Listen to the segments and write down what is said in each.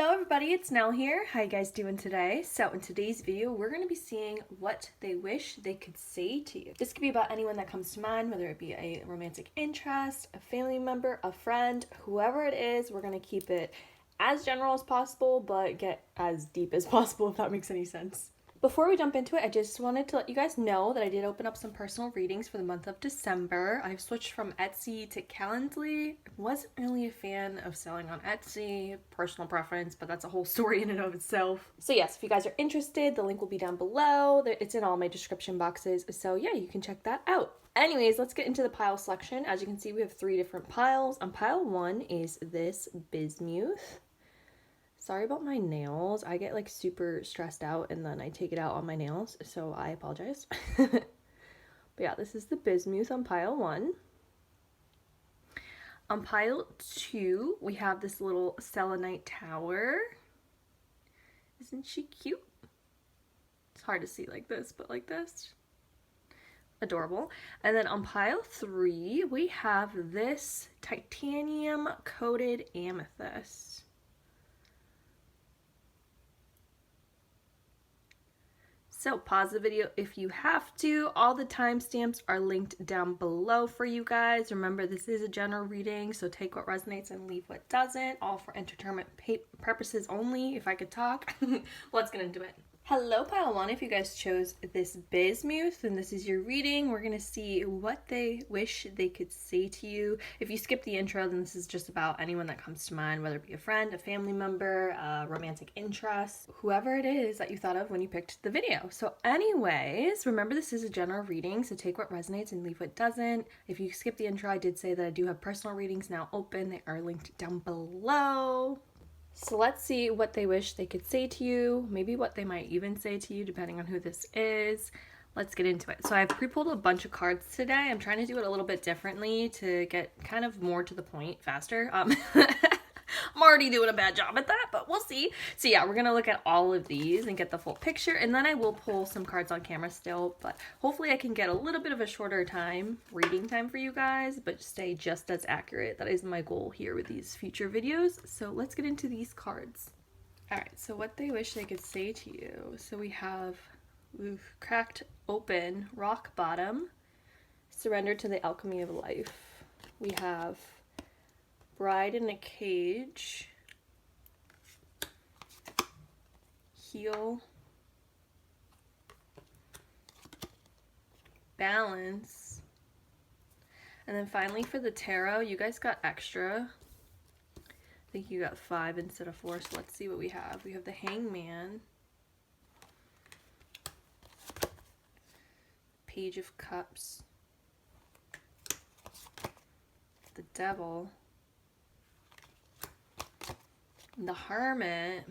Hello everybody, it's Nell here. How you guys doing today? So in today's video, we're going to be seeing what they wish they could say to you. This could be about anyone that comes to mind, whether it be a romantic interest, a family member, a friend, whoever it is. We're going to keep it as general as possible, but get as deep as possible, if that makes any sense. Before we jump into it, I just wanted to let you guys know that I did open up some personal readings for the month of December. I've switched from Etsy to Calendly. I wasn't really a fan of selling on Etsy, personal preference, but that's a whole story in and of itself. So yes, if you guys are interested, the link will be down below. It's in all my description boxes, so yeah, you can check that out. Anyways, let's get into the pile selection. As you can see, we have 3 different piles. On pile 1 is this bismuth. Sorry about my nails. I get like super stressed out and then I take it out on my nails, so I apologize. But yeah, this is the bismuth on pile 1. On pile 2, we have this little selenite tower. Isn't she cute? It's hard to see like this, but like this. Adorable. And then on pile 3, we have this titanium coated amethyst. So pause the video if you have to. All the timestamps are linked down below for you guys. Remember, this is a general reading, so take what resonates and leave what doesn't. All for entertainment purposes only, if I could talk. Let's get into it. Hello, pile 1. If you guys chose this bismuth and this is your reading, we're going to see what they wish they could say to you. If you skip the intro, then this is just about anyone that comes to mind, whether it be a friend, a family member, a romantic interest, whoever it is that you thought of when you picked the video. So anyways, remember this is a general reading, so take what resonates and leave what doesn't. If you skip the intro, I did say that I do have personal readings now open. They are linked down below. So let's see what they wish they could say to you, maybe what they might even say to you, depending on who this is. Let's get into it. So I've pre-pulled a bunch of cards today. I'm trying to do it a little bit differently to get kind of more to the point faster. I'm already doing a bad job at that, but we'll see. So yeah, we're going to look at all of these and get the full picture, and then I will pull some cards on camera still, but hopefully I can get a little bit of a shorter reading time for you guys, but stay just as accurate. That is my goal here with these future videos. So let's get into these cards. All right, so what they wish they could say to you. So we have cracked open, rock bottom, surrender to the alchemy of life. We have bride in a cage, heal, balance, and then finally for the tarot, you guys got extra. I think you got 5 instead of 4, so let's see what we have. We have the hangman, page of cups, the devil, the hermit.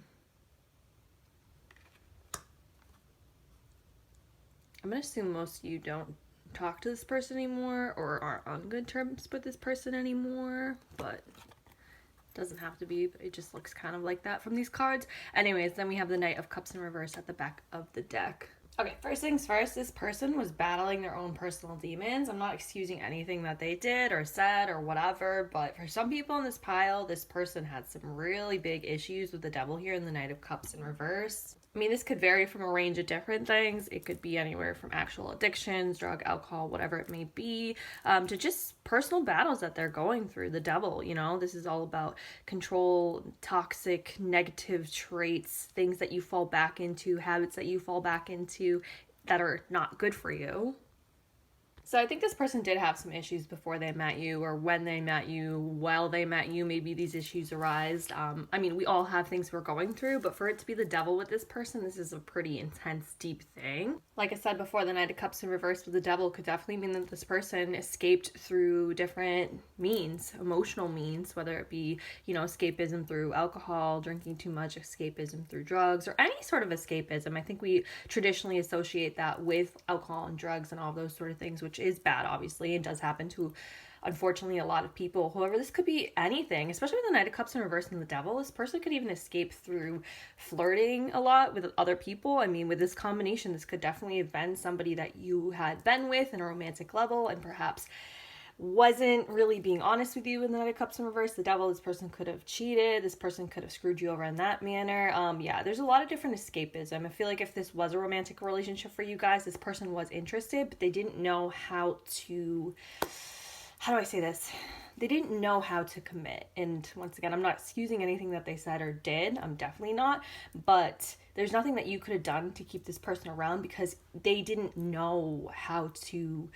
I'm gonna assume most of you don't talk to this person anymore or aren't on good terms with this person anymore, but it doesn't have to be. It just looks kind of like that from these cards. Anyways, then we have the Knight of Cups in reverse at the back of the deck. Okay, first things first, this person was battling their own personal demons. I'm not excusing anything that they did or said or whatever, but for some people in this pile, this person had some really big issues with the devil here in the Knight of Cups in reverse. I mean, this could vary from a range of different things. It could be anywhere from actual addictions, drug, alcohol, whatever it may be, to just personal battles that they're going through. The devil, you know, this is all about control, toxic, negative traits, things that you fall back into, habits that you fall back into that are not good for you. So I think this person did have some issues before they met you, or when they met you, while they met you, maybe these issues arise. I mean, we all have things we're going through, but for it to be the devil with this person, this is a pretty intense, deep thing. Like I said before, the Knight of Cups in reverse with the devil could definitely mean that this person escaped through different means, emotional means, whether it be, you know, escapism through alcohol, drinking too much, escapism through drugs, or any sort of escapism. I think we traditionally associate that with alcohol and drugs and all those sort of things, which is bad, obviously, and does happen to, unfortunately, a lot of people. However, this could be anything, especially with the Knight of Cups in reverse and the devil. This person could even escape through flirting a lot with other people. I mean, with this combination, this could definitely have been somebody that you had been with in a romantic level and perhaps wasn't really being honest with you in the Knight of Cups in reverse. The Devil, this person could have cheated. This person could have screwed you over in that manner. Yeah, there's a lot of different escapism. I feel like if this was a romantic relationship for you guys, this person was interested, but they didn't know how to, how do I say this? They didn't know how to commit. And once again, I'm not excusing anything that they said or did. I'm definitely not. But there's nothing that you could have done to keep this person around because they didn't know how to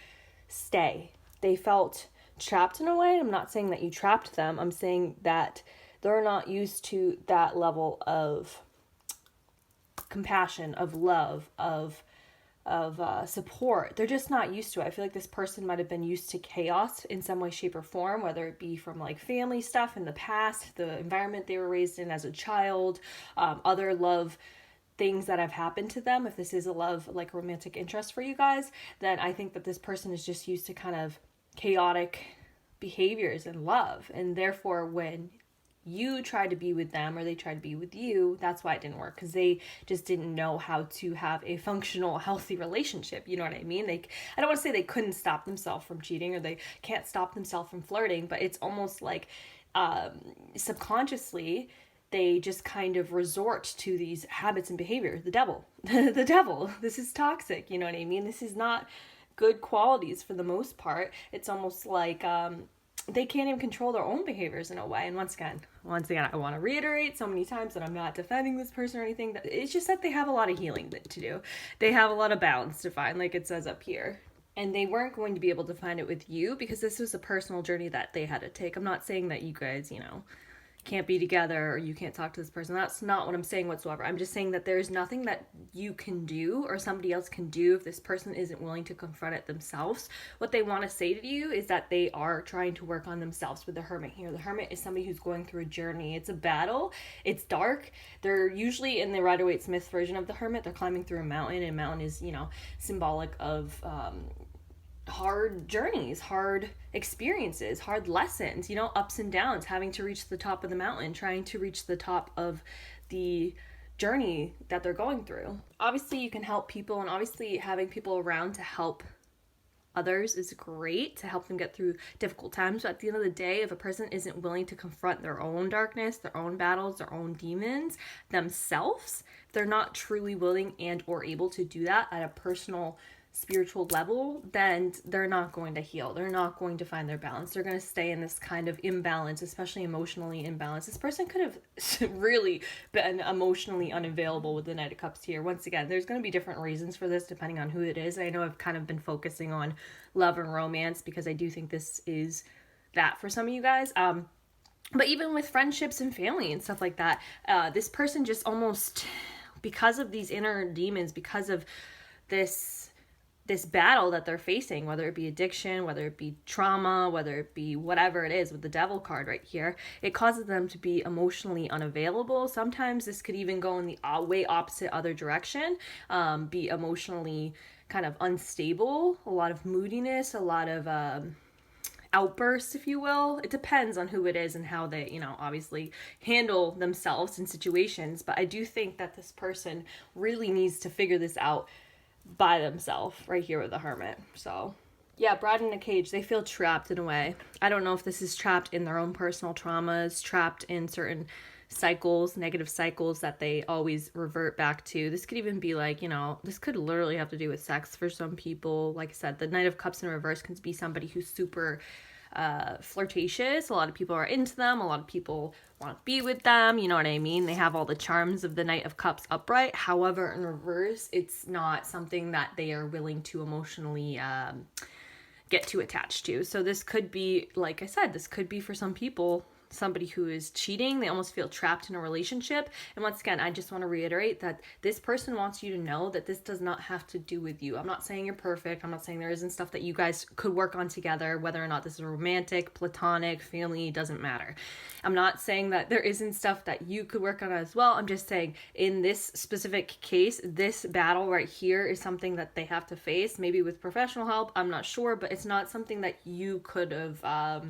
stay. They felt trapped in a way. I'm not saying that you trapped them. I'm saying that they're not used to that level of compassion, of love, of support. They're just not used to it. I feel like this person might have been used to chaos in some way, shape, or form, whether it be from like family stuff in the past, the environment they were raised in as a child, other love things that have happened to them. If this is a love, like romantic interest for you guys, then I think that this person is just used to kind of chaotic behaviors in love. And therefore, when you try to be with them or they try to be with you, that's why it didn't work, because they just didn't know how to have a functional, healthy relationship. You know what I mean? I don't want to say they couldn't stop themselves from cheating or they can't stop themselves from flirting, but it's almost like subconsciously they just kind of resort to these habits and behavior. The devil, the devil, this is toxic. You know what I mean? This is not good qualities for the most part. It's almost like they can't even control their own behaviors in a way. And once again, I want to reiterate so many times that I'm not defending this person or anything. It's just that they have a lot of healing to do. They have a lot of balance to find, like it says up here. And they weren't going to be able to find it with you because this was a personal journey that they had to take. I'm not saying that you guys, can't be together or you can't talk to this person. That's not what I'm saying whatsoever. I'm just saying that there's nothing that you can do or somebody else can do if this person isn't willing to confront it themselves. What they want to say to you is that they are trying to work on themselves with the Hermit here. The Hermit is somebody who's going through a journey. It's a battle. It's dark. They're usually in the Rider-Waite-Smith version of the Hermit. They're climbing through a mountain, and mountain is, symbolic of hard journeys, hard experiences, hard lessons, ups and downs, having to reach the top of the mountain, trying to reach the top of the journey that they're going through. Obviously, you can help people, and obviously having people around to help others is great, to help them get through difficult times. But at the end of the day, if a person isn't willing to confront their own darkness, their own battles, their own demons themselves, if they're not truly willing and or able to do that at a personal spiritual level, then they're not going to heal. They're not going to find their balance. They're going to stay in this kind of imbalance, especially emotionally imbalanced. This person could have really been emotionally unavailable with the Knight of Cups here. Once again, there's going to be different reasons for this depending on who it is. I know I've kind of been focusing on love and romance because I do think this is that for some of you guys. But even with friendships and family and stuff like that, this person just almost, because of these inner demons, because of this battle that they're facing, whether it be addiction, whether it be trauma, whether it be whatever it is with the Devil card right here, it causes them to be emotionally unavailable. Sometimes this could even go in the way opposite other direction, be emotionally kind of unstable, a lot of moodiness, a lot of outbursts, if you will. It depends on who it is and how they, obviously handle themselves in situations. But I do think that this person really needs to figure this out by themselves right here with the Hermit. So yeah, Bride in a Cage, they feel trapped in a way. I don't know if this is trapped in their own personal traumas, trapped in certain cycles, negative cycles that they always revert back to. This could even be like, this could literally have to do with sex for some people. Like I said, the Knight of Cups in reverse can be somebody who's super flirtatious. A lot of people are into them. A lot of people want to be with them. You know what I mean? They have all the charms of the Knight of Cups upright. However, in reverse, it's not something that they are willing to emotionally get too attached to. So this could be, like I said, this could be for some people somebody who is cheating. They almost feel trapped in a relationship. And once again, I just want to reiterate that this person wants you to know that this does not have to do with you. I'm not saying you're perfect. I'm not saying there isn't stuff that you guys could work on together, whether or not this is romantic, platonic, family, doesn't matter. I'm not saying that there isn't stuff that you could work on as well. I'm just saying in this specific case, this battle right here is something that they have to face, maybe with professional help. I'm not sure, but it's not something that you could have,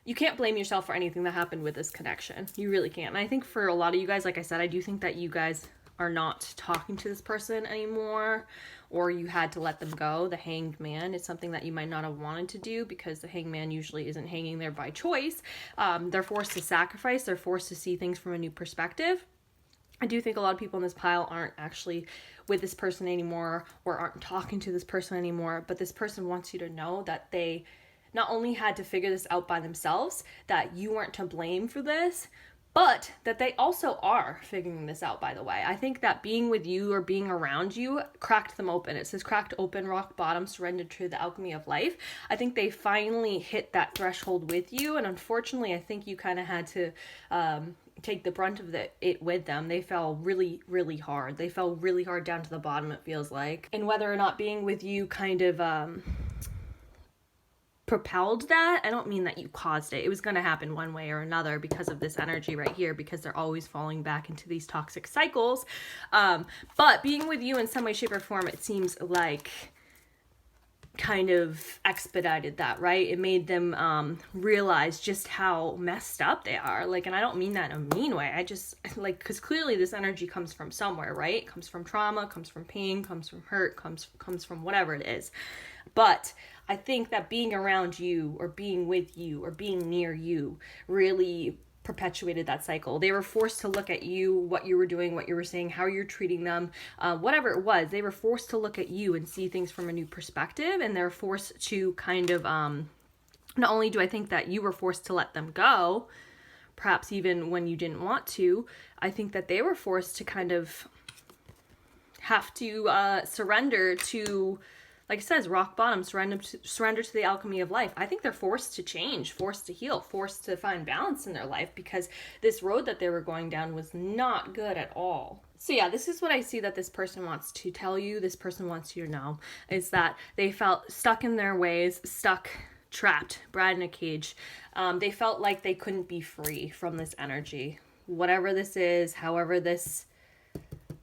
you can't blame yourself for anything that happened with this connection. You really can't. And I think for a lot of you guys, like I said, I do think that you guys are not talking to this person anymore, or you had to let them go. The Hanged Man is something that you might not have wanted to do, because the Hanged Man usually isn't hanging there by choice. They're forced to sacrifice. They're forced to see things from a new perspective. I do think a lot of people in this pile aren't actually with this person anymore, or aren't talking to this person anymore, but this person wants you to know that they not only had to figure this out by themselves, that you weren't to blame for this, but that they also are figuring this out, by the way. I think that being with you or being around you cracked them open. It says cracked open, rock bottom, surrendered to the alchemy of life. I think they finally hit that threshold with you, and unfortunately, I think you kind of had to take the brunt of it with them. They fell really, really hard. They fell really hard down to the bottom, it feels like. And whether or not being with you kind of propelled that, I don't mean that you caused it. It was going to happen one way or another because of this energy right here, because they're always falling back into these toxic cycles. But being with you in some way, shape, or form, it seems like kind of expedited that, right? It made them realize just how messed up they are. Like, and I don't mean that in a mean way. I just, like, because clearly this energy comes from somewhere, right? It comes from trauma, comes from pain, comes from hurt, comes from whatever it is. But I think that being around you or being with you or being near you really perpetuated that cycle. They were forced to look at you, what you were doing, what you were saying, how you're treating them, whatever it was. They were forced to look at you and see things from a new perspective, and they're forced to kind of, not only do I think that you were forced to let them go, perhaps even when you didn't want to, I think that they were forced to kind of have to surrender to, like it says, rock bottom, surrender to the alchemy of life. I think they're forced to change, forced to heal, forced to find balance in their life, because this road that they were going down was not good at all. So yeah, this is what I see that this person wants to tell you, this person wants you to know, is that they felt stuck in their ways, stuck, trapped, bred in a cage. They felt like they couldn't be free from this energy. Whatever this is, however this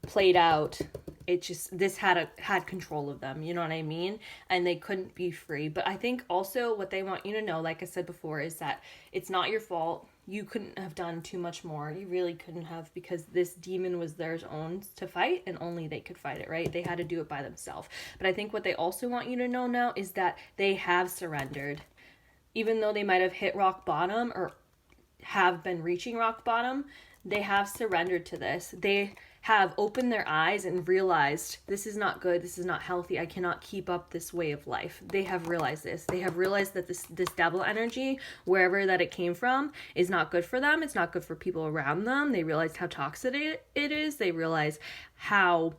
played out, it just, this had control of them, you know what I mean? And they couldn't be free. But I think also what they want you to know, like I said before, is that it's not your fault. You couldn't have done too much more. You really couldn't have, because this demon was theirs own to fight, and only they could fight it, right? They had to do it by themselves. But I think what they also want you to know now is that they have surrendered. Even though they might have hit rock bottom or have been reaching rock bottom, they have surrendered to this. They have opened their eyes and realized this is not good, this is not healthy, I cannot keep up this way of life. They have realized this. They have realized that this devil energy, wherever that it came from, is not good for them. It's not good for people around them. They realized how toxic it is. They realize how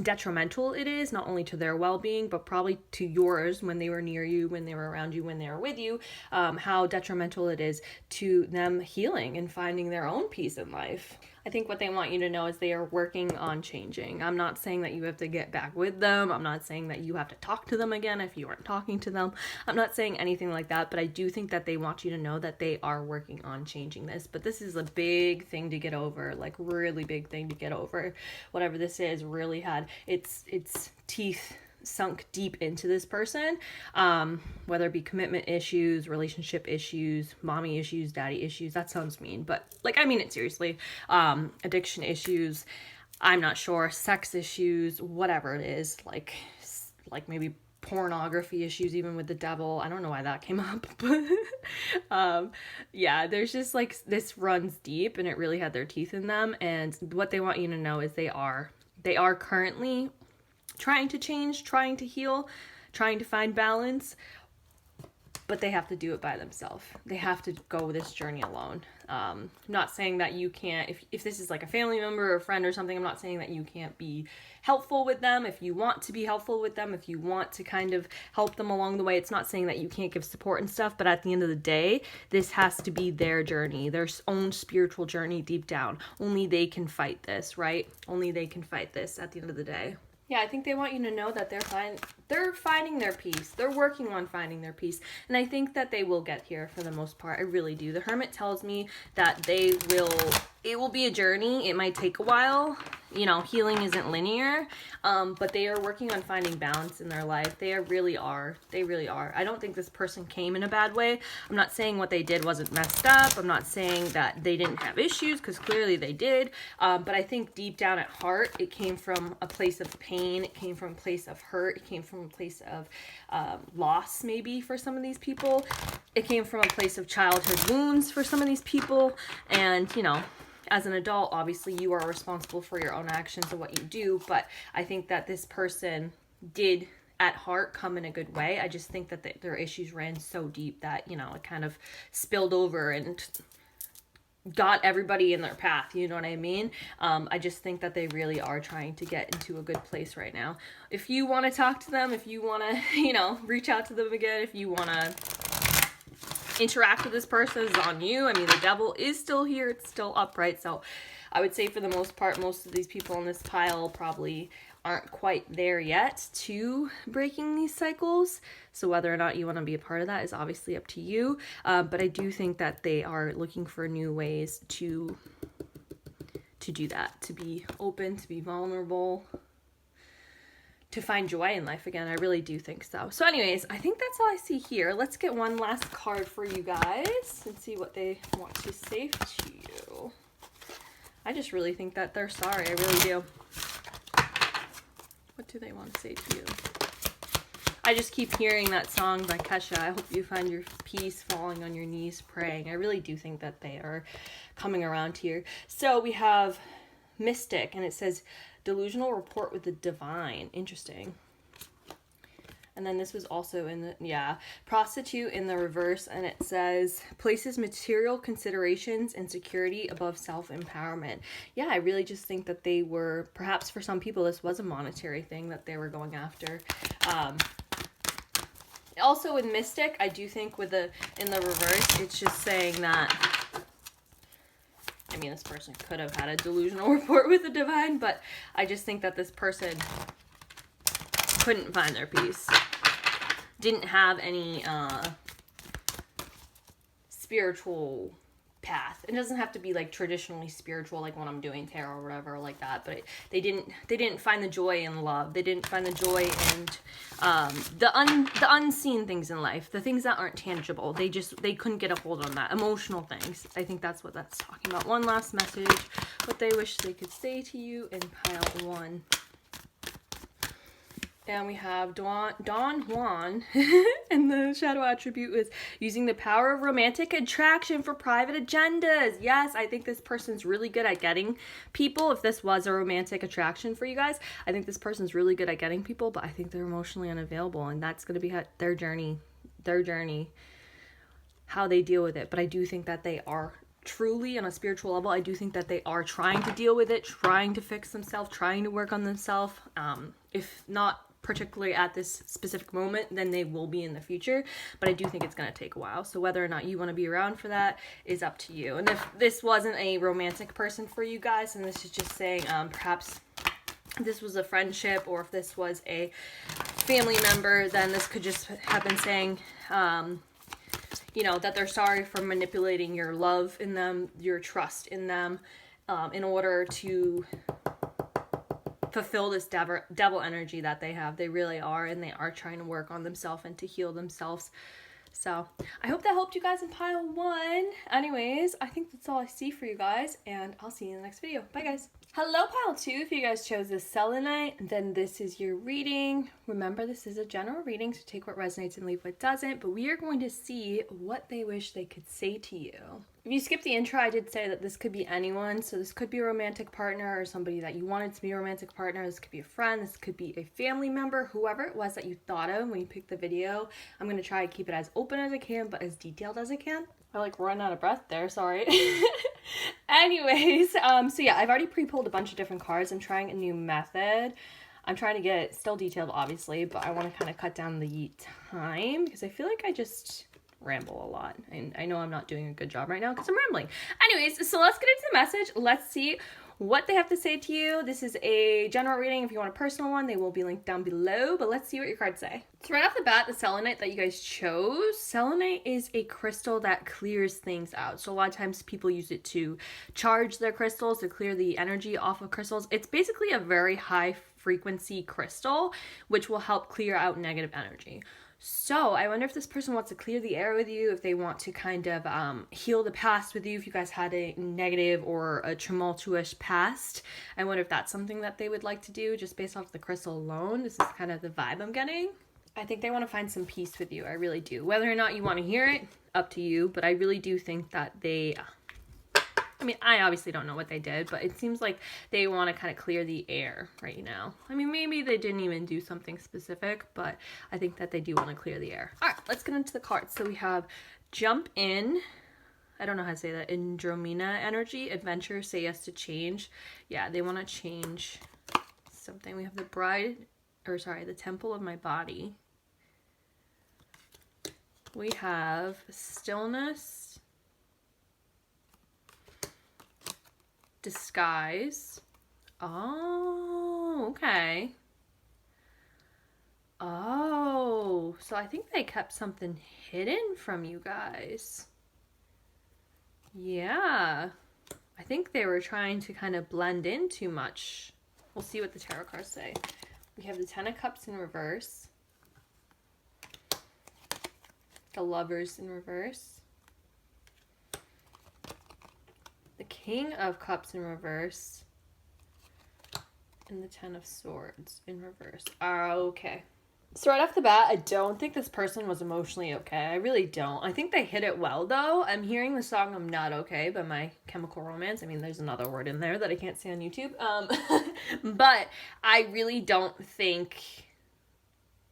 detrimental it is, not only to their well-being, but probably to yours when they were near you, when they were around you, when they were with you, how detrimental it is to them healing and finding their own peace in life. I think what they want you to know is they are working on changing. I'm not saying that you have to get back with them. I'm not saying that you have to talk to them again if you weren't talking to them. I'm not saying anything like that, but I do think that they want you to know that they are working on changing this. But this is a big thing to get over, like really big thing to get over. Whatever this is really had its teeth sunk deep into this person, whether it be commitment issues, relationship issues, mommy issues, daddy issues. That sounds mean, but like, I mean it seriously. Addiction issues, I'm not sure, sex issues, whatever it is, like maybe pornography issues, even with the devil. I don't know why that came up, but yeah, there's just like, this runs deep, and it really had their teeth in them. And what they want you to know is they are currently trying to change, trying to heal, trying to find balance, but they have to do it by themselves. They have to go this journey alone. I'm not saying that you can't, if this is like a family member or a friend or something, I'm not saying that you can't be helpful with them. If you want to be helpful with them, if you want to kind of help them along the way, it's not saying that you can't give support and stuff, but at the end of the day, this has to be their journey, their own spiritual journey deep down. Only they can fight this, right? Only they can fight this at the end of the day. Yeah, I think they want you to know that they're finding their peace. They're working on finding their peace. And I think that they will get here for the most part. I really do. The Hermit tells me that it will be a journey. It might take a while. you know, healing isn't linear, but they are working on finding balance in their life. They really are. They really are. I don't think this person came in a bad way. I'm not saying what they did wasn't messed up. I'm not saying that they didn't have issues, because clearly they did. But I think deep down at heart, it came from a place of pain. It came from a place of hurt. It came from a place of loss, maybe, for some of these people. It came from a place of childhood wounds for some of these people. And, you know, as an adult, obviously, you are responsible for your own actions and what you do, but I think that this person did, at heart, come in a good way. I just think that their issues ran so deep that, you know, it kind of spilled over and got everybody in their path, you know what I mean? I just think that they really are trying to get into a good place right now. If you want to talk to them, if you want to, you know, reach out to them again, if you want to interact with this person, is on you. I mean, the devil is still here. It's still upright. So I would say for the most part, most of these people in this pile probably aren't quite there yet to breaking these cycles. So whether or not you want to be a part of that is obviously up to you. But I do think that they are looking for new ways to do that, to be open, to be vulnerable, to find joy in life again. I really do think so. So anyways, I think that's all I see here. Let's get one last card for you guys and see what they want to say to you. I just really think that they're sorry. I really do. What do they want to say to you? I just keep hearing that song by Kesha. I hope you find your peace, falling on your knees, praying. I really do think that they are coming around here. So we have Mystic, and it says delusional rapport with the divine. Interesting. And then this was also in the, yeah, prostitute in the reverse, and it says places material considerations and security above self-empowerment. Yeah, I really just think that they were, perhaps for some people, this was a monetary thing that they were going after. Also with Mystic, I do think with the, in the reverse, it's just saying that, I mean, this person could have had a delusional rapport with the divine, but I just think that this person couldn't find their peace. Didn't have any spiritual path. It doesn't have to be like traditionally spiritual, like when I'm doing tarot or whatever like that, but they didn't find the joy in love. They didn't find the joy in the unseen things in life, the things that aren't tangible. They couldn't get a hold on that. Emotional things. I think that's what that's talking about. One last message, what they wish they could say to you in pile 1. And we have Don Juan, and the shadow attribute is using the power of romantic attraction for private agendas. Yes, I think this person's really good at getting people. If this was a romantic attraction for you guys, I think this person's really good at getting people, but I think they're emotionally unavailable, and that's going to be their journey, how they deal with it. But I do think that they are truly, on a spiritual level, I do think that they are trying to deal with it, trying to fix themselves, trying to work on themselves. If not particularly at this specific moment, then they will be in the future, but I do think it's going to take a while. So whether or not you want to be around for that is up to you. And if this wasn't a romantic person for you guys, and this is just saying perhaps this was a friendship, or if this was a family member, then this could just have been saying you know, that they're sorry for manipulating your love in them, your trust in them, in order to fulfill this devil energy that they have. They really are, and they are trying to work on themselves and to heal themselves. So I hope that helped you guys in pile 1. Anyways, I think that's all I see for you guys, and I'll see you in the next video. Bye, guys. Hello, pile 2. If you guys chose this selenite, then this is your reading. Remember, this is a general reading, so take what resonates and leave what doesn't, but we are going to see what they wish they could say to you. If you skip the intro, I did say that this could be anyone. So this could be a romantic partner or somebody that you wanted to be a romantic partner. This could be a friend. This could be a family member, whoever it was that you thought of when you picked the video. I'm going to try to keep it as open as I can, but as detailed as I can. I like run out of breath there, sorry. Anyways, so yeah, I've already pre-pulled a bunch of different cards. I'm trying a new method. I'm trying to get it still detailed, obviously, but I want to kind of cut down the time because I feel like I just ramble a lot, and I know I'm not doing a good job right now because I'm rambling. Anyways, so let's get into the message. Let's see what they have to say to you. This is a general reading. If you want a personal one, they will be linked down below, but let's see what your cards say. So right off the bat, the selenite that you guys chose, selenite is a crystal that clears things out. So a lot of times people use it to charge their crystals, to clear the energy off of crystals. It's basically a very high frequency crystal, which will help clear out negative energy. So I wonder if this person wants to clear the air with you, if they want to kind of heal the past with you, if you guys had a negative or a tumultuous past. I wonder if that's something that they would like to do just based off the crystal alone. This is kind of the vibe I'm getting. I think they want to find some peace with you. I really do. Whether or not you want to hear it, up to you. But I really do think that they... I mean, I obviously don't know what they did, but it seems like they want to kind of clear the air right now. I mean, maybe they didn't even do something specific, but I think that they do want to clear the air. All right, let's get into the cards. So we have jump in. I don't know how to say that. Andromeda energy, adventure, say yes to change. Yeah, they want to change something. We have the the temple of my body. We have stillness. Disguise. Oh, okay. Oh, so I think they kept something hidden from you guys. Yeah. I think they were trying to kind of blend in too much. We'll see what the tarot cards say. We have the Ten of Cups in reverse. The Lovers in reverse. The King of Cups in reverse, and the Ten of Swords in reverse. Okay. So right off the bat, I don't think this person was emotionally okay. I really don't. I think they hit it well, though. I'm hearing the song I'm Not Okay by My Chemical Romance. I mean, there's another word in there that I can't say on YouTube. But I really don't think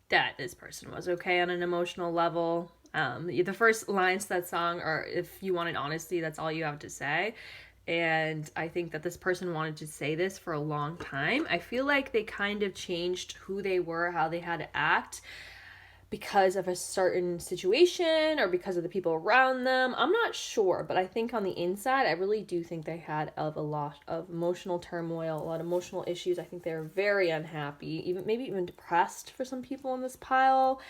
that this person was okay on an emotional level. The first lines to that song are, if you wanted honesty, that's all you have to say. And I think that this person wanted to say this for a long time. I feel like they kind of changed who they were, how they had to act because of a certain situation or because of the people around them. I'm not sure, but I think on the inside, I really do think they had a lot of emotional turmoil, a lot of emotional issues. I think they were very unhappy, maybe even depressed for some people in this pile.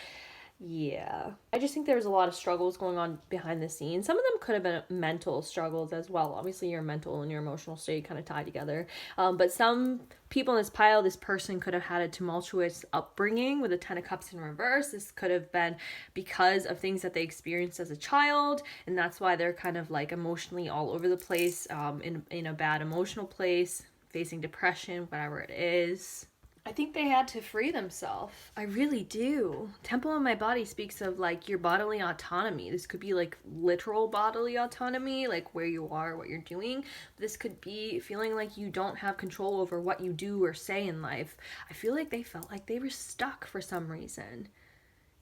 Yeah. I just think there was a lot of struggles going on behind the scenes. Some of them could have been mental struggles as well. Obviously, your mental and your emotional state kind of tie together. But some people in this pile, this person could have had a tumultuous upbringing with a Ten of Cups in reverse. This could have been because of things that they experienced as a child. And that's why they're kind of like emotionally all over the place, in a bad emotional place, facing depression, whatever it is. I think they had to free themselves. I really do. Temple in my body speaks of like your bodily autonomy. This could be like literal bodily autonomy, like where you are, what you're doing. This could be feeling like you don't have control over what you do or say in life. I feel like they felt like they were stuck for some reason.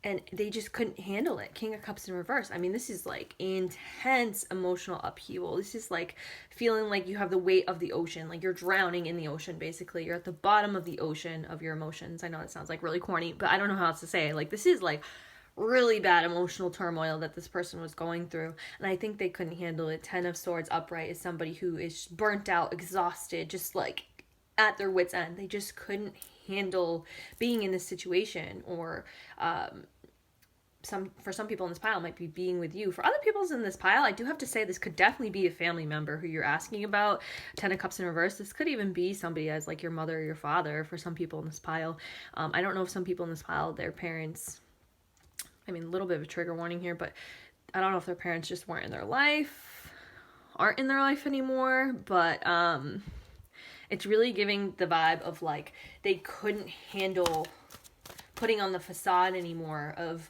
And they just couldn't handle it. King of Cups in reverse. I mean, this is like intense emotional upheaval. This is like feeling like you have the weight of the ocean. Like you're drowning in the ocean, basically. You're at the bottom of the ocean of your emotions. I know it sounds like really corny, but I don't know how else to say it. Like this is like really bad emotional turmoil that this person was going through. And I think they couldn't handle it. Ten of Swords upright is somebody who is burnt out, exhausted, just like at their wits' end. They just couldn't handle being in this situation, or for some people in this pile might be being with you. For other people in this pile, I do have to say this could definitely be a family member who you're asking about. Ten of Cups in reverse. This could even be somebody as like your mother or your father for some people in this pile. I don't know if some people in this pile, their parents, I mean, a little bit of a trigger warning here, but I don't know if their parents just aren't in their life anymore, but it's really giving the vibe of like they couldn't handle putting on the facade anymore of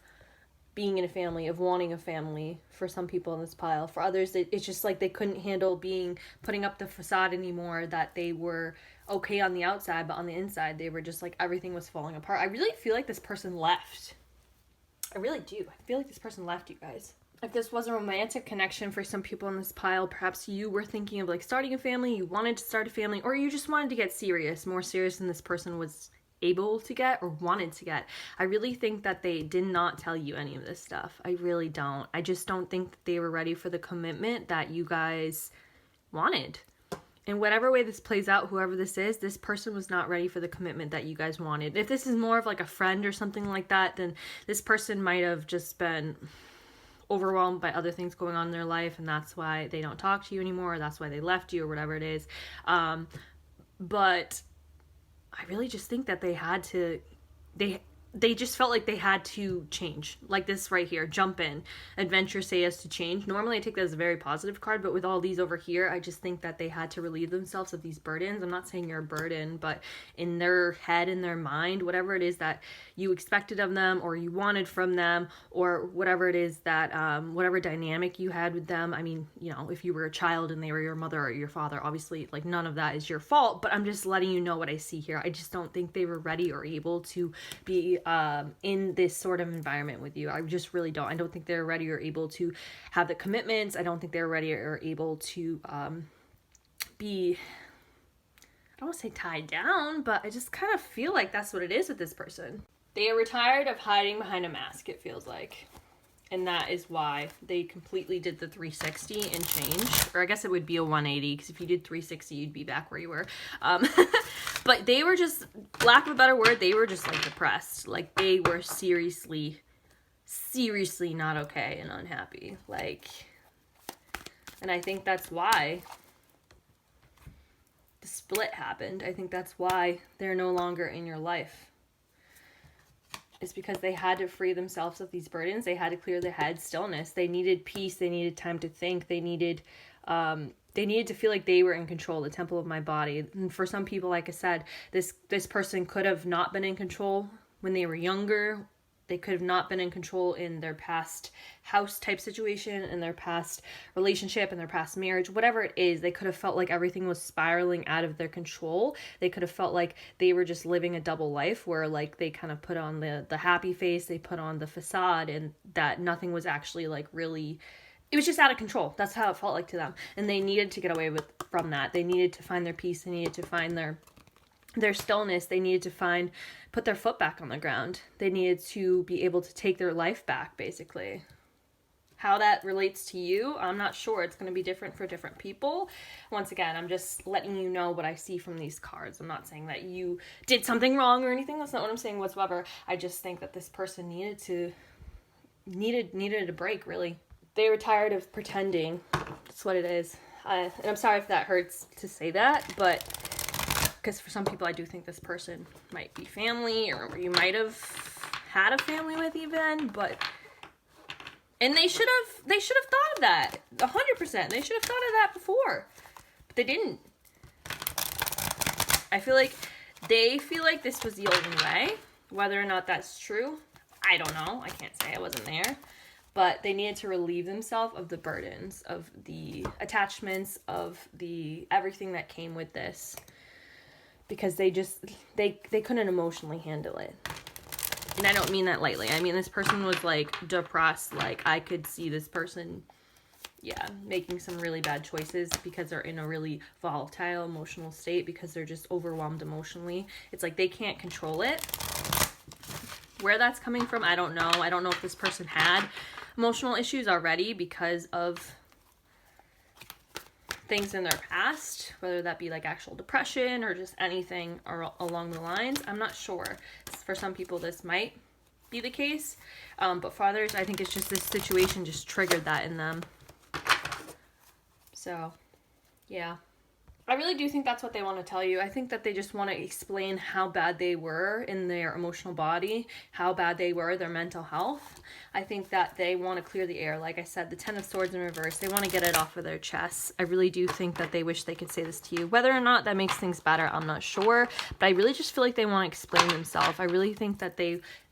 being in a family, of wanting a family for some people in this pile. For others, it's just like they couldn't handle putting up the facade anymore, that they were okay on the outside, but on the inside, they were just like everything was falling apart. I really feel like this person left. I really do. I feel like this person left, you guys. If this was a romantic connection for some people in this pile, perhaps you were thinking of like starting a family, you wanted to start a family, or you just wanted to get serious, more serious than this person was able to get or wanted to get. I really think that they did not tell you any of this stuff. I really don't. I just don't think that they were ready for the commitment that you guys wanted. in whatever way this plays out, whoever this is, this person was not ready for the commitment that you guys wanted. If this is more of like a friend or something like that, then this person might have just been overwhelmed by other things going on in their life, and that's why they don't talk to you anymore, or that's why they left you, or whatever it is. But I really just think that they just felt like they had to change. Like this right here, jump in, adventure, say yes to change. Normally I take that as a very positive card, but with all these over here, I just think that they had to relieve themselves of these burdens. I'm not saying you're a burden, but in their head, in their mind, whatever it is that you expected of them, or you wanted from them, or whatever it is that, whatever dynamic you had with them. I mean, you know, if you were a child and they were your mother or your father, obviously, like, none of that is your fault, but I'm just letting you know what I see here. I just don't think they were ready or able to be in this sort of environment with you. I just really don't. I don't think they're ready or able to have the commitments. I don't think they're ready or able to be, I don't want to say tied down, but I just kind of feel like that's what it is with this person. They are retired of hiding behind a mask, it feels like. And that is why they completely did the 360 and changed. Or I guess it would be a 180, because if you did 360, you'd be back where you were. But they were just, lack of a better word, they were just like depressed. Like they were seriously not okay and unhappy. Like, and I think that's why the split happened. I think that's why they're no longer in your life. Is because they had to free themselves of these burdens. They had to clear their head, stillness. They needed peace. They needed time to think. They needed to feel like they were in control, the temple of my body. And for some people, like I said, this person could have not been in control when they were younger. They could have not been in control in their past house type situation, in their past relationship, in their past marriage, whatever it is. They could have felt like everything was spiraling out of their control. They could have felt like they were just living a double life where like they kind of put on the happy face, they put on the facade, and that nothing was actually like really, it was just out of control. That's how it felt like to them. And they needed to get away from that. They needed to find their peace. They needed to find their stillness. They needed to put their foot back on the ground. They needed to be able to take their life back, basically. How that relates to you, I'm not sure. It's going to be different for different people. Once again, I'm just letting you know what I see from these cards. I'm not saying that you did something wrong or anything. That's not what I'm saying whatsoever. I just think that this person needed a break, really. They were tired of pretending. That's what it is. And I'm sorry if that hurts to say that, but because for some people, I do think this person might be family, or you might have had a family with even, and they should have thought of that 100%. They should have thought of that before, but they didn't. I feel like they feel like this was the only way. Whether or not that's true, I don't know. I can't say, I wasn't there. But they needed to relieve themselves of the burdens, of the attachments, of the everything that came with this. Because they couldn't emotionally handle it. And I don't mean that lightly. I mean, this person was like depressed. Like I could see this person, making some really bad choices because they're in a really volatile emotional state, because they're just overwhelmed emotionally. It's like they can't control it. Where that's coming from, I don't know. I don't know if this person had emotional issues already because of things in their past, whether that be like actual depression or just anything along the lines. I'm not sure. For some people, this might be the case, but for others, I think it's just this situation just triggered that in them. So, yeah. I really do think that's what they want to tell you. I think that they just want to explain how bad they were in their emotional body, how bad they were, their mental health. I think that they want to clear the air. Like I said, the 10 of Swords in reverse, they want to get it off of their chest. I really do think that they wish they could say this to you. Whether or not that makes things better, I'm not sure. But I really just feel like they want to explain themselves. I really think that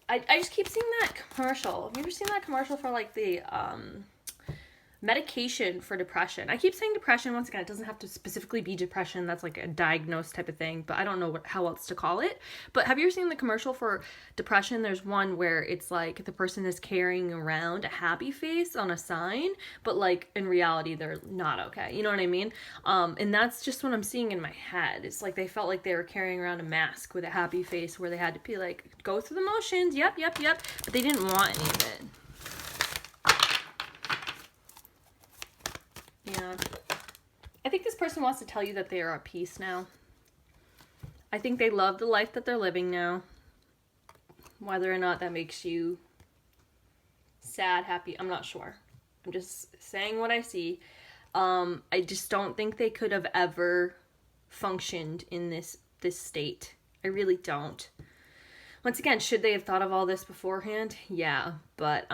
I just keep seeing that commercial. Have you ever seen that commercial for like the medication for depression? I keep saying depression. Once again, it doesn't have to specifically be depression. That's like a diagnosed type of thing, but I don't know how else to call it. But have you ever seen the commercial for depression? There's one where it's like the person is carrying around a happy face on a sign, but like in reality, they're not okay. You know what I mean? And that's just what I'm seeing in my head. It's like they felt like they were carrying around a mask with a happy face where they had to be like, go through the motions. Yep. But they didn't want any of it. Yeah. I think this person wants to tell you that they are at peace now. I think they love the life that they're living now. Whether or not that makes you sad, happy, I'm not sure. I'm just saying what I see. I just don't think they could have ever functioned in this state. I really don't. Once again, should they have thought of all this beforehand? Yeah, but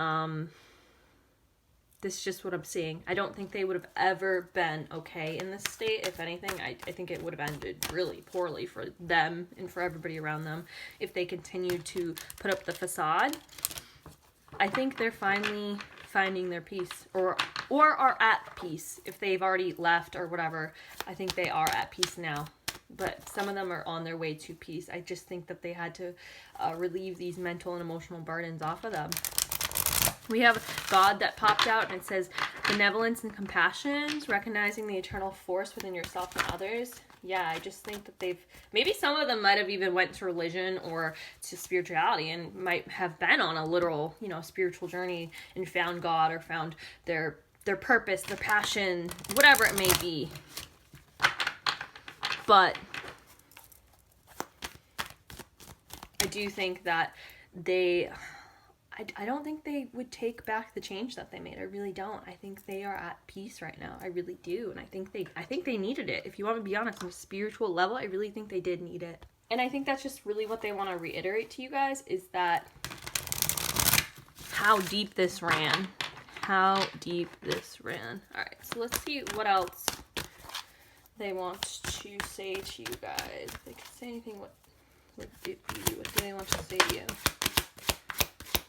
this is just what I'm seeing. I don't think they would have ever been okay in this state. If anything, I think it would have ended really poorly for them and for everybody around them if they continued to put up the facade. I think they're finally finding their peace, or are at peace. If they've already left or whatever, I think they are at peace now. But some of them are on their way to peace. I just think that they had to relieve these mental and emotional burdens off of them. We have God that popped out, and it says benevolence and compassion, recognizing the eternal force within yourself and others. Yeah, I just think that maybe some of them might have even went to religion or to spirituality and might have been on a literal, spiritual journey and found God or found their purpose, their passion, whatever it may be. But I do think that I don't think they would take back the change that they made. I really don't. I think they are at peace right now. I really do. And I think they needed it. If you want to be honest, on a spiritual level, I really think they did need it. And I think that's just really what they want to reiterate to you guys, is that how deep this ran. How deep this ran. All right, so let's see what else they want to say to you guys. If they could say anything, what would it be? What do they want to say to you?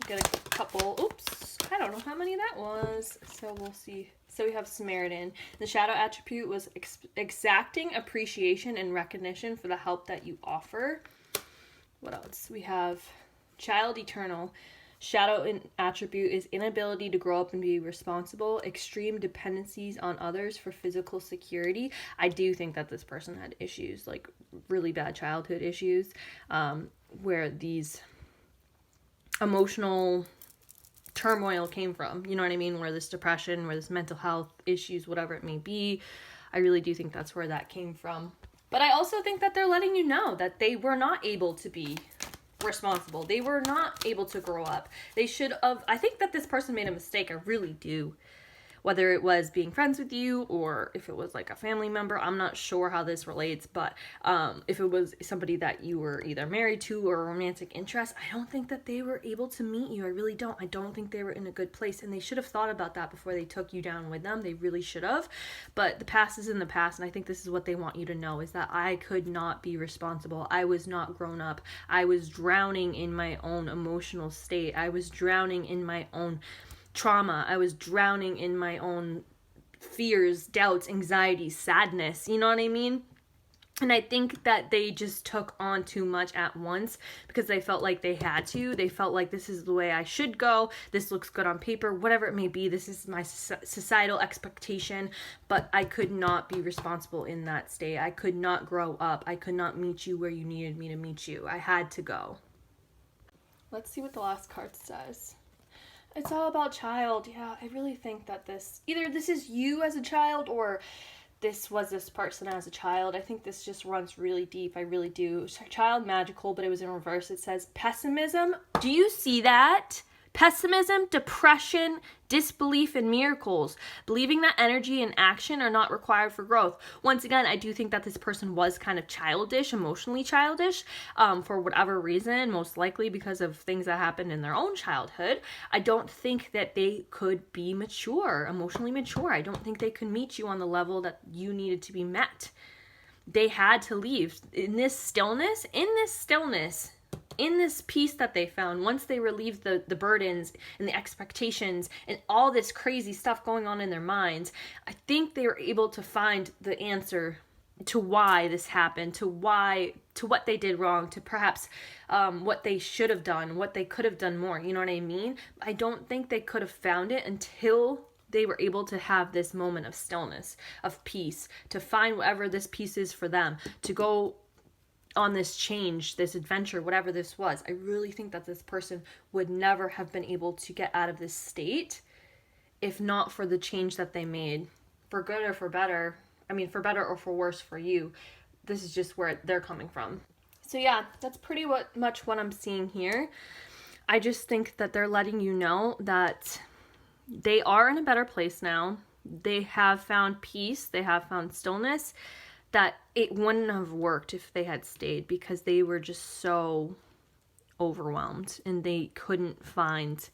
Get a couple. Oops, I don't know how many that was, so we'll see. So we have Samaritan. The shadow attribute was exacting appreciation and recognition for the help that you offer. What else? We have Child Eternal. Shadow attribute is inability to grow up and be responsible, extreme dependencies on others for physical security. I do think that this person had issues, like really bad childhood issues, where these emotional turmoil came from, you know what I mean, where this depression, where this mental health issues, whatever it may be. I really do think that's where that came from. But I also think that they're letting you know that they were not able to be responsible. They were not able to grow up. They should have. I think that this person made a mistake. I really do. Whether it was being friends with you or if it was like a family member, I'm not sure how this relates, but if it was somebody that you were either married to or a romantic interest, I don't think that they were able to meet you. I really don't. I don't think they were in a good place, and they should have thought about that before they took you down with them. They really should have. But the past is in the past, and I think this is what they want you to know, is that I could not be responsible. I was not grown up. I was drowning in my own emotional state. I was drowning in my own trauma. I was drowning in my own fears, doubts, anxieties, sadness. You know what I mean? And I think that they just took on too much at once because they felt like they had to. They felt like this is the way I should go. This looks good on paper, whatever it may be. This is my societal expectation, but I could not be responsible in that state. I could not grow up. I could not meet you where you needed me to meet you. I had to go. Let's see what the last card says. It's all about child. Yeah, I really think that either this is you as a child or this was this person as a child. I think this just runs really deep. I really do. Child magical, but it was in reverse. It says pessimism. Do you see that? Pessimism, depression, disbelief in miracles, believing that energy and action are not required for growth. Once again, I do think that this person was kind of childish, emotionally childish, for whatever reason, most likely because of things that happened in their own childhood. I don't think that they could be mature, emotionally mature. I don't think they could meet you on the level that you needed to be met. They had to leave. In this stillness, in this peace that they found, once they relieved the burdens and the expectations and all this crazy stuff going on in their minds, I think they were able to find the answer to why this happened, to what they did wrong, to perhaps what they should have done, what they could have done more. You know what I mean? I don't think they could have found it until they were able to have this moment of stillness, of peace, to find whatever this peace is for them, to go on this change, this adventure, whatever this was. I really think that this person would never have been able to get out of this state if not for the change that they made, for good or for better. I mean, for better or for worse for you, this is just where they're coming from. So yeah, that's pretty much what I'm seeing here. I just think that they're letting you know that they are in a better place now. They have found peace. They have found stillness. That it wouldn't have worked if they had stayed, because they were just so overwhelmed and they couldn't find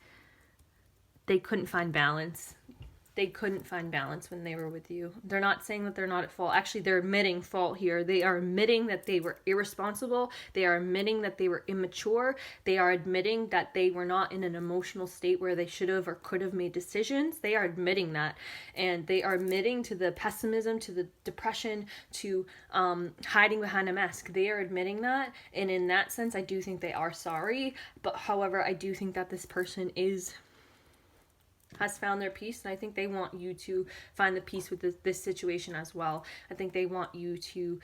balance. They couldn't find balance when they were with you. They're not saying that they're not at fault. Actually, they're admitting fault here. They are admitting that they were irresponsible. They are admitting that they were immature. They are admitting that they were not in an emotional state where they should have or could have made decisions. They are admitting that. And they are admitting to the pessimism, to the depression, to hiding behind a mask. They are admitting that. And in that sense, I do think they are sorry. But however, I do think that this person has found their peace, and I think they want you to find the peace with this situation as well. I think they want you to,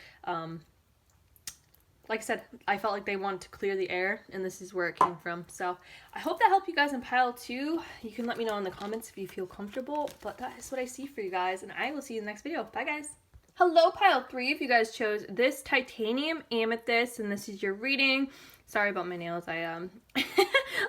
like I said, I felt like they wanted to clear the air, and this is where it came from. So I hope that helped you guys in pile 2. You can let me know in the comments if you feel comfortable, but that is what I see for you guys, and I will see you in the next video. Bye, guys. Hello, pile 3. If you guys chose this titanium amethyst, and this is your reading. Sorry about my nails.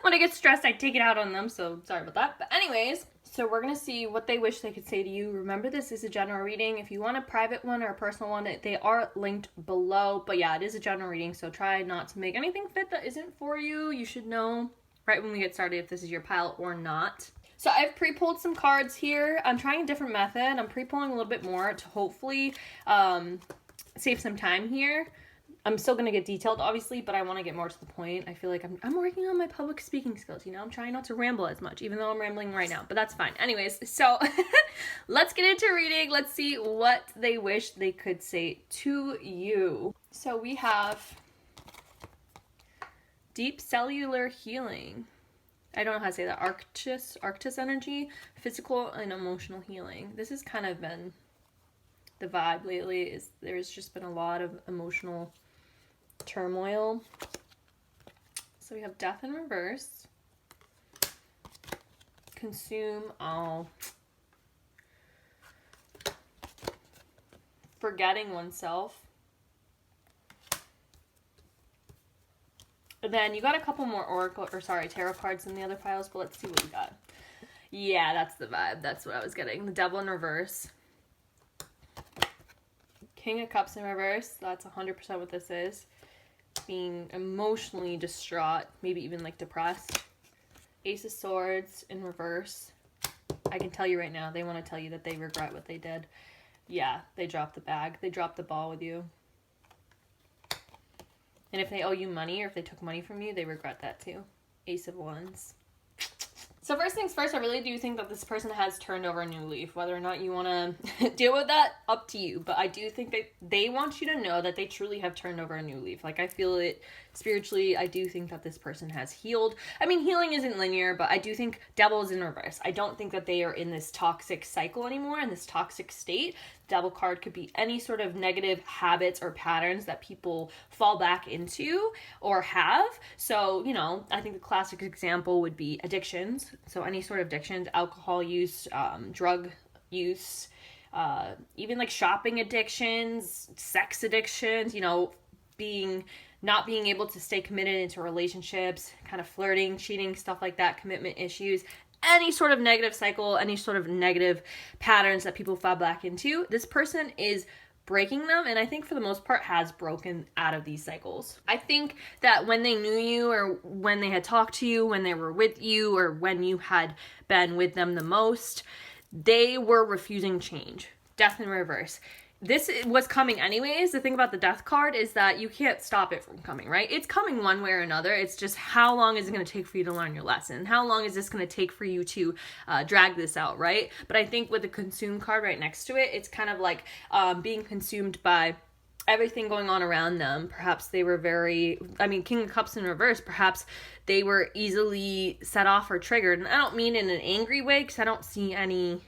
When I get stressed, I take it out on them, so sorry about that. But anyways, so we're going to see what they wish they could say to you. Remember, this is a general reading. If you want a private one or a personal one, they are linked below. But yeah, it is a general reading, so try not to make anything fit that isn't for you. You should know right when we get started if this is your pile or not. So I've pre-pulled some cards here. I'm trying a different method. I'm pre-pulling a little bit more to hopefully save some time here. I'm still going to get detailed, obviously, but I want to get more to the point. I feel like I'm working on my public speaking skills, you know? I'm trying not to ramble as much, even though I'm rambling right now, but that's fine. Anyways, so let's get into reading. Let's see what they wish they could say to you. So we have deep cellular healing. I don't know how to say that. Arctis energy, physical and emotional healing. This has kind of been the vibe lately. There's just been a lot of emotional turmoil. So we have death in reverse, consume all, forgetting oneself. And then you got a couple more tarot cards in the other piles, but let's see what we got. Yeah, that's the vibe. That's what I was getting. The devil in reverse. King of Cups in reverse. That's 100% what this is. Being emotionally distraught, maybe even like depressed. Ace of Swords in reverse. I can tell you right now, they want to tell you that they regret what they did. Yeah, they dropped the bag. They dropped the ball with you. And if they owe you money or if they took money from you, they regret that too. Ace of Wands. So first things first, I really do think that this person has turned over a new leaf. Whether or not you want to deal with that, up to you. But I do think that they want you to know that they truly have turned over a new leaf. Like, I feel it spiritually. I do think that this person has healed. I mean, healing isn't linear, but I do think devil is in reverse. I don't think that they are in this toxic cycle anymore, in this toxic state. Devil card could be any sort of negative habits or patterns that people fall back into or have. So, you know, I think the classic example would be addictions. So any sort of addictions, alcohol use, drug use, even like shopping addictions, sex addictions, you know, not being able to stay committed into relationships, kind of flirting, cheating, stuff like that, commitment issues. Any sort of negative cycle, any sort of negative patterns that people fall back into, this person is breaking them, and I think for the most part has broken out of these cycles. I think that when they knew you, or when they had talked to you, when they were with you, or when you had been with them the most, they were refusing change. Death in reverse. This was coming anyways. The thing about the death card is that you can't stop it from coming, right? It's coming one way or another. It's just how long is it going to take for you to learn your lesson? How long is this going to take for you to drag this out, right? But I think with the consume card right next to it, it's kind of like being consumed by everything going on around them. Perhaps they were King of Cups in reverse, perhaps they were easily set off or triggered. And I don't mean in an angry way, because I don't see any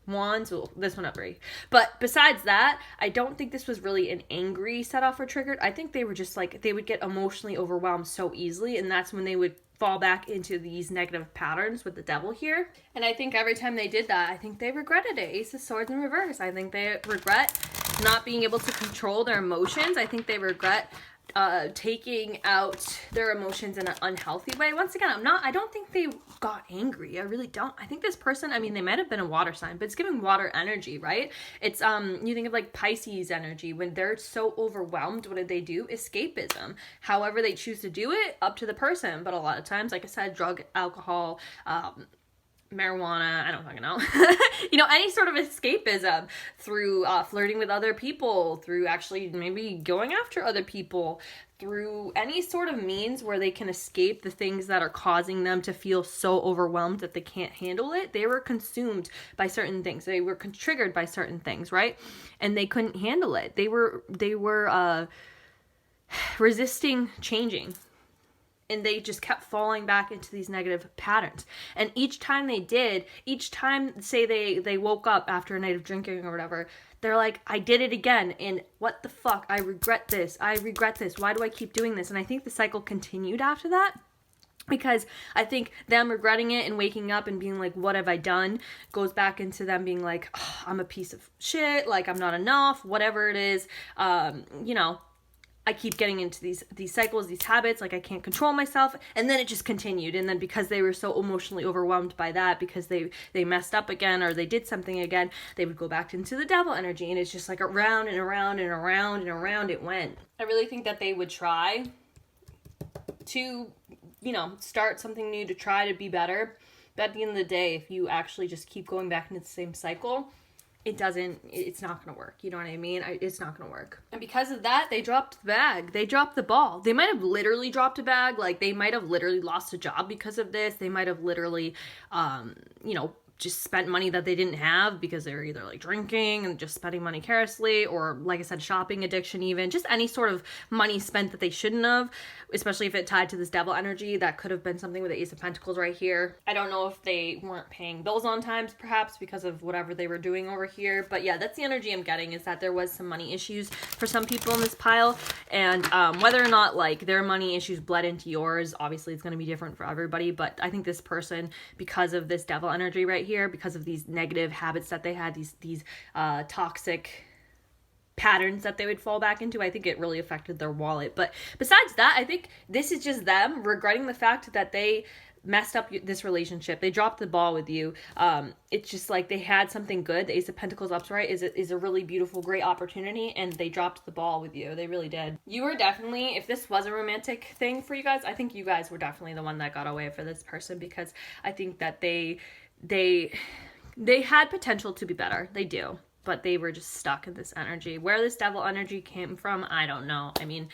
wands. Well, this one up right. But besides that, I don't think this was really an angry set off or triggered. I think they were just like, they would get emotionally overwhelmed so easily, and that's when they would fall back into these negative patterns with the devil here. And I think every time they did that, I think they regretted it. Ace of Swords in reverse. I think they regret not being able to control their emotions. I think they regret taking out their emotions in an unhealthy way. Once again, I don't think they got angry. I really don't. I think this person, I mean, they might have been a water sign, but it's giving water energy, right? It's, you think of like Pisces energy. When they're so overwhelmed, what do? Escapism. However they choose to do it, up to the person. But a lot of times, like I said, drug, alcohol, marijuana, I don't fucking know. You know, any sort of escapism through flirting with other people, through actually maybe going after other people, through any sort of means where they can escape the things that are causing them to feel so overwhelmed that they can't handle it. They were consumed by certain things. They were triggered by certain things, right? And they couldn't handle it. They were resisting changing. And they just kept falling back into these negative patterns. And each time they did, say they woke up after a night of drinking or whatever, they're like, I did it again. And what the fuck? I regret this. Why do I keep doing this? And I think the cycle continued after that. Because I think them regretting it and waking up and being like, what have I done? Goes back into them being like, oh, I'm a piece of shit. Like, I'm not enough. Whatever it is. You know, I keep getting into these cycles, these habits, like I can't control myself. And then it just continued. And then because they were so emotionally overwhelmed by that, because they messed up again or they did something again, they would go back into the devil energy. And it's just like around and around and around and around it went. I really think that they would try to, you know, start something new, to try to be better. But at the end of the day, if you actually just keep going back into the same cycle, it's not going to work. You know what I mean? It's not going to work. And because of that, they dropped the bag. They dropped the ball. They might have literally dropped a bag. Like, they might have literally lost a job because of this. They might have literally, you know, just spent money that they didn't have because they were either like drinking and just spending money carelessly, or like I said, shopping addiction, even just any sort of money spent that they shouldn't have, especially if it tied to this devil energy. That could have been something with the Ace of Pentacles right here. I don't know if they weren't paying bills on time, perhaps because of whatever they were doing over here. But yeah, that's the energy I'm getting, is that there was some money issues for some people in this pile. And whether or not like their money issues bled into yours, obviously it's going to be different for everybody. But I think this person, because of this devil energy right here, because of these negative habits that they had, these toxic patterns that they would fall back into, I think it really affected their wallet. But besides that, I think this is just them regretting the fact that they messed up this relationship. They dropped the ball with you. It's just like they had something good. The Ace of Pentacles upright is a really beautiful, great opportunity, and they dropped the ball with you. They really did. You were definitely, if this was a romantic thing for you guys, I think you guys were definitely the one that got away for this person, because I think that they had potential to be better. They do. But they were just stuck in this energy. Where this devil energy came from, I don't know. I mean,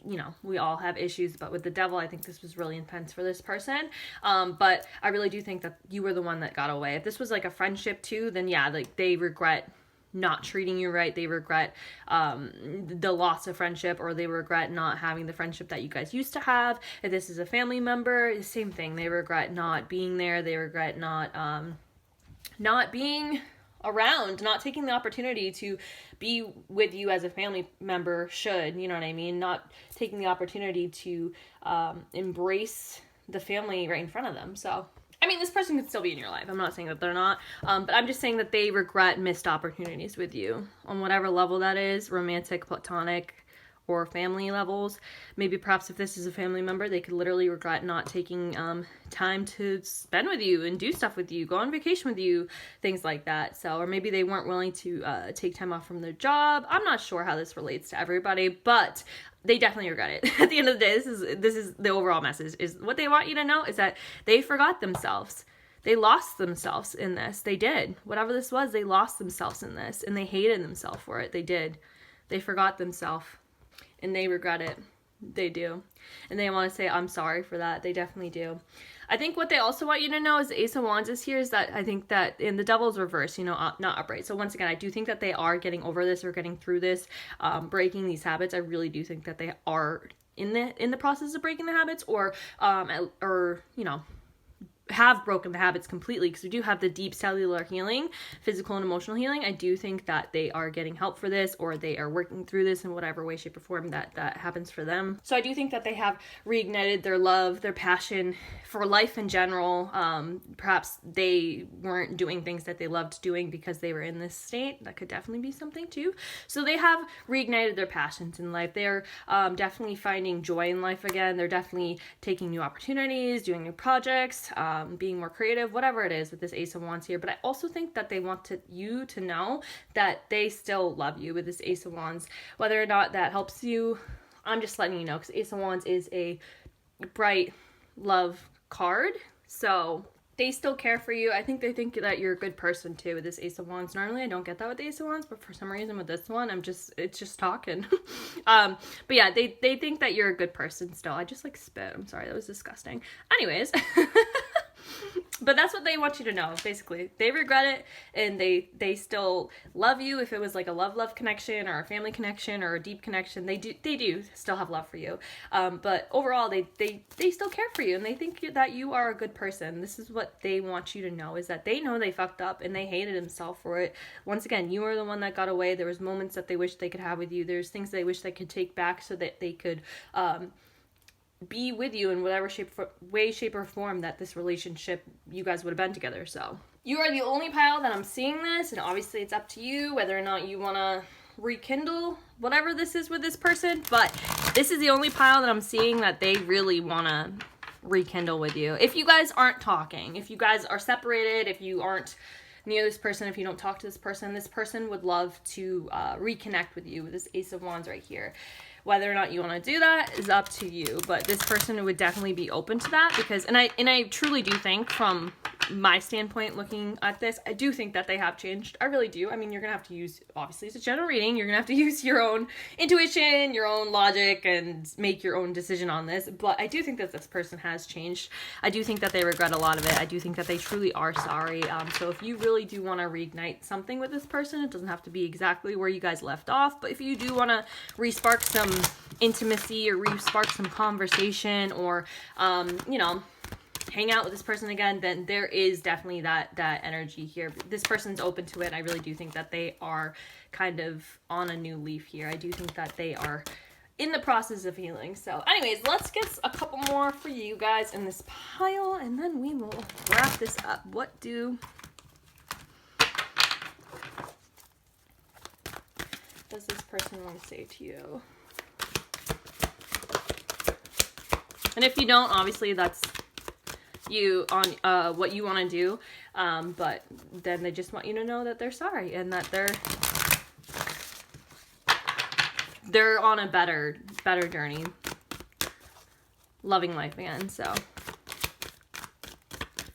you know, we all have issues, but with the devil, I think this was really intense for this person. But I really do think that you were the one that got away. If this was like a friendship too, then yeah, like they regret not treating you right. They regret the loss of friendship, or they regret not having the friendship that you guys used to have. If this is a family member, the same thing. They regret not being there. They regret not being around, not taking the opportunity to be with you as a family member should, you know what I mean? Not taking the opportunity to embrace the family right in front of them. So, I mean, this person could still be in your life. I'm not saying that they're not, but I'm just saying that they regret missed opportunities with you on whatever level that is, romantic, platonic, or family levels. Maybe perhaps if this is a family member, they could literally regret not taking time to spend with you and do stuff with you, go on vacation with you, things like that. So, or maybe they weren't willing to take time off from their job. I'm not sure how this relates to everybody, but they definitely regret it. At the end of the day, this is the overall message, is what they want you to know is that they forgot themselves. They lost themselves in this. They did. Whatever this was, they lost themselves in this, and they hated themselves for it. They did. They forgot themselves. And they regret it. They do. And they want to say, I'm sorry for that. They definitely do. I think what they also want you to know is the Ace of Wands is here, is that I think that in the Devil's reverse, you know, not upright. So once again, I do think that they are getting over this, or getting through this, breaking these habits. I really do think that they are in the process of breaking the habits, or you know, have broken the habits completely, because we do have the deep cellular healing, physical and emotional healing. I do think that they are getting help for this, or they are working through this in whatever way, shape, or form that happens for them. So I do think that they have reignited their love, their passion for life in general. Perhaps they weren't doing things that they loved doing because they were in this state. That could definitely be something too. So they have reignited their passions in life. They're definitely finding joy in life again. They're definitely taking new opportunities, doing new projects, being more creative, whatever it is with this Ace of Wands here. But I also think that they want you to know that they still love you with this Ace of Wands. Whether or not that helps you, I'm just letting you know, because Ace of Wands is a bright love card. So they still care for you. I think they think that you're a good person too with this Ace of Wands. Normally I don't get that with the Ace of Wands, but for some reason with this one, it's just talking. But yeah, they think that you're a good person still. I just like spit. I'm sorry, that was disgusting. Anyways. But that's what they want you to know, basically. They regret it, and they still love you. If it was like a love connection, or a family connection, or a deep connection, they do still have love for you. But overall, they still care for you, and they think that you are a good person. This is what they want you to know, is that they know they fucked up, and they hated themselves for it. Once again, you are the one that got away. There was moments that they wish they could have with you. There's things they wish they could take back so that they could be with you in whatever way, shape, or form that this relationship, you guys would have been together. So you are the only pile that I'm seeing this, and obviously it's up to you whether or not you want to rekindle whatever this is with this person, but this is the only pile that I'm seeing that they really want to rekindle with you. If you guys aren't talking, if you guys are separated, if you aren't near this person, if you don't talk to this person would love to reconnect with you with this Ace of Wands right here. Whether or not you want to do that is up to you, but this person would definitely be open to that, because, and I truly do think, from my standpoint looking at this, I do think that they have changed. I really do. I mean, you're gonna have to use, obviously it's a general reading, you're gonna have to use your own intuition, your own logic, and make your own decision on this, but I do think that this person has changed. I do think that they regret a lot of it. I do think that they truly are sorry. So if you really do want to reignite something with this person, it doesn't have to be exactly where you guys left off, but if you do want to re-spark some intimacy, or re-spark some conversation, or you know, hang out with this person again, then there is definitely that energy here. This person's open to it. I really do think that they are kind of on a new leaf here. I do think that they are in the process of healing. So anyways, let's get a couple more for you guys in this pile, and then we will wrap this up. What does this person want to say to you? And if you don't, obviously that's you on what you want to do, but then they just want you to know that they're sorry, and that they're on a better journey, loving life again. So,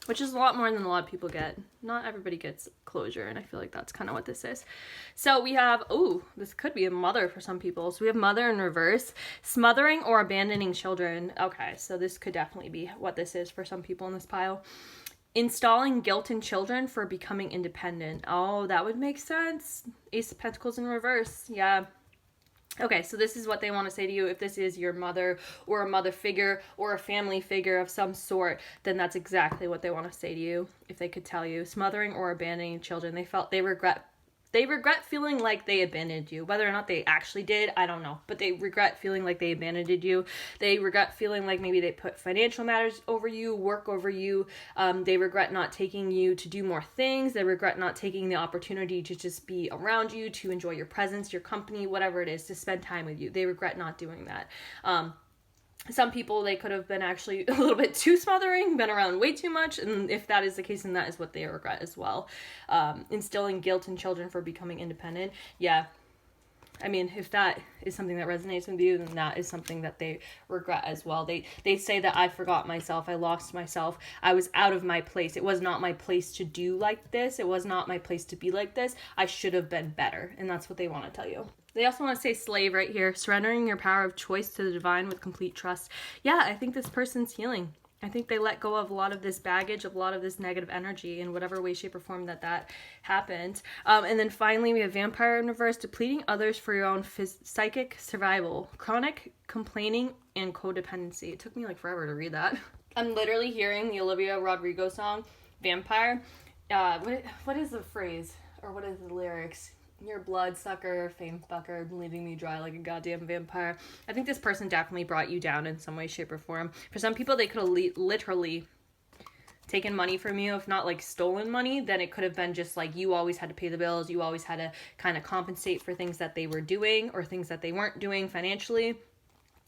which is a lot more than a lot of people get. Not everybody gets closure, and I feel like that's kind of what this is. So we have, oh, this could be a mother for some people. So we have mother in reverse, smothering or abandoning children. Okay, so this could definitely be what this is for some people in this pile. Installing guilt in children for becoming independent. Oh, that would make sense. Ace of Pentacles in reverse. Yeah. Okay, so this is what they want to say to you. If this is your mother, or a mother figure, or a family figure of some sort, then that's exactly what they want to say to you. If they could tell you, smothering or abandoning children, they regret feeling like they abandoned you. Whether or not they actually did, I don't know. But they regret feeling like they abandoned you. They regret feeling like maybe they put financial matters over you, work over you. They regret not taking you to do more things. They regret not taking the opportunity to just be around you, to enjoy your presence, your company, whatever it is, to spend time with you. They regret not doing that. Some people, they could have been actually a little bit too smothering, been around way too much, and if that is the case, then that is what they regret as well. Instilling guilt in children for becoming independent. Yeah, I mean, if that is something that resonates with you, then that is something that they regret as well. They say that I forgot myself, I lost myself, I was out of my place. It was not my place to do like this. It was not my place to be like this. I should have been better, and that's what they want to tell you. They also want to say slave right here, surrendering your power of choice to the divine with complete trust. Yeah, I think this person's healing. I think they let go of a lot of this baggage, of a lot of this negative energy in whatever way, shape, or form that happened. And then finally, we have vampire in reverse, depleting others for your own psychic survival, chronic complaining, and codependency. It took me like forever to read that. I'm literally hearing the Olivia Rodrigo song, Vampire. What is the phrase? Or what is the lyrics? Your bloodsucker, fame fucker, leaving me dry like a goddamn vampire. I think this person definitely brought you down in some way, shape, or form. For some people, they could have literally taken money from you. If not like stolen money, then it could have been just like you always had to pay the bills. You always had to kind of compensate for things that they were doing or things that they weren't doing financially.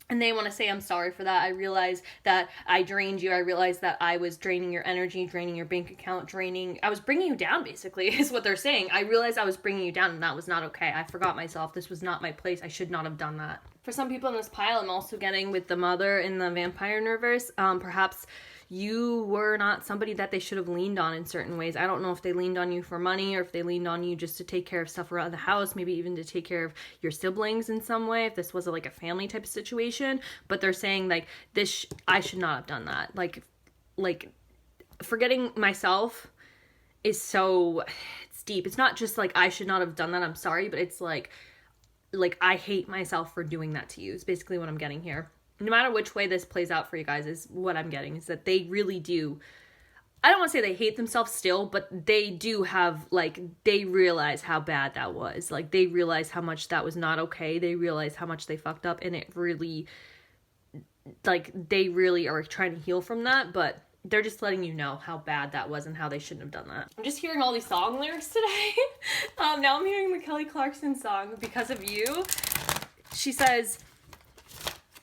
And they want to say, I'm sorry for that. I realize that I drained you. I realized that I was draining your energy, draining your bank account, I was bringing you down, basically, is what they're saying. I realized I was bringing you down, and that was not okay. I forgot myself. This was not my place. I should not have done that. For some people in this pile, I'm also getting with the mother in the vampire universe, perhaps you were not somebody that they should have leaned on in certain ways. I don't know if they leaned on you for money or if they leaned on you just to take care of stuff around the house, maybe even to take care of your siblings in some way, if this was like a family type of situation. But they're saying like I should not have done that. Like forgetting myself is it's deep. It's not just like I should not have done that, I'm sorry, but it's like I hate myself for doing that to you. It's basically what I'm getting here. No matter which way this plays out for you guys is what I'm getting, is that they really do, I don't want to say they hate themselves still, but they do have, like, they realize how bad that was. Like, they realize how much that was not okay. They realize how much they fucked up, and it really, like, they really are trying to heal from that, but they're just letting you know how bad that was and how they shouldn't have done that. I'm just hearing all these song lyrics today. Now I'm hearing the Kelly Clarkson song, Because of You. She says,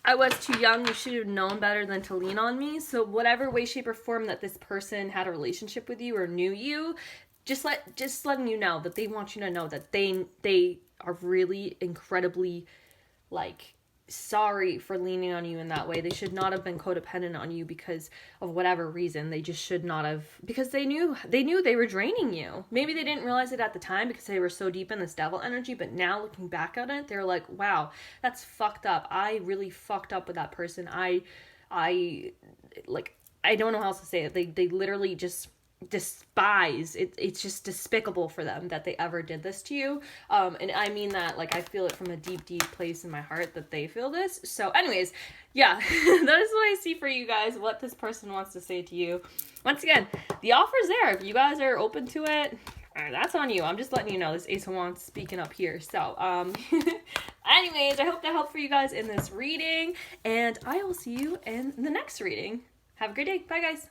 I was too young, you should have known better than to lean on me. So whatever way, shape, or form that this person had a relationship with you or knew you, just letting you know that they want you to know that they are really incredibly, like, sorry for leaning on you in that way. They should not have been codependent on you because of whatever reason. They just should not have, because they knew they were draining you. Maybe they didn't realize it at the time because they were so deep in this devil energy, but now looking back on it, they're like, wow, that's fucked up. I really fucked up with that person. I don't know how else to say it. They literally just despise it. It's just despicable for them that they ever did this to you, and I mean that, like, I feel it from a deep place in my heart that they feel this. So anyways, yeah, that is what I see for you guys, what this person wants to say to you. Once again, the offer's there. If you guys are open to it, that's on you. I'm just letting you know, this Ace of Wands speaking up here. So anyways, I hope that helped for you guys in this reading, and I will see you in the next reading. Have a great day. Bye, guys.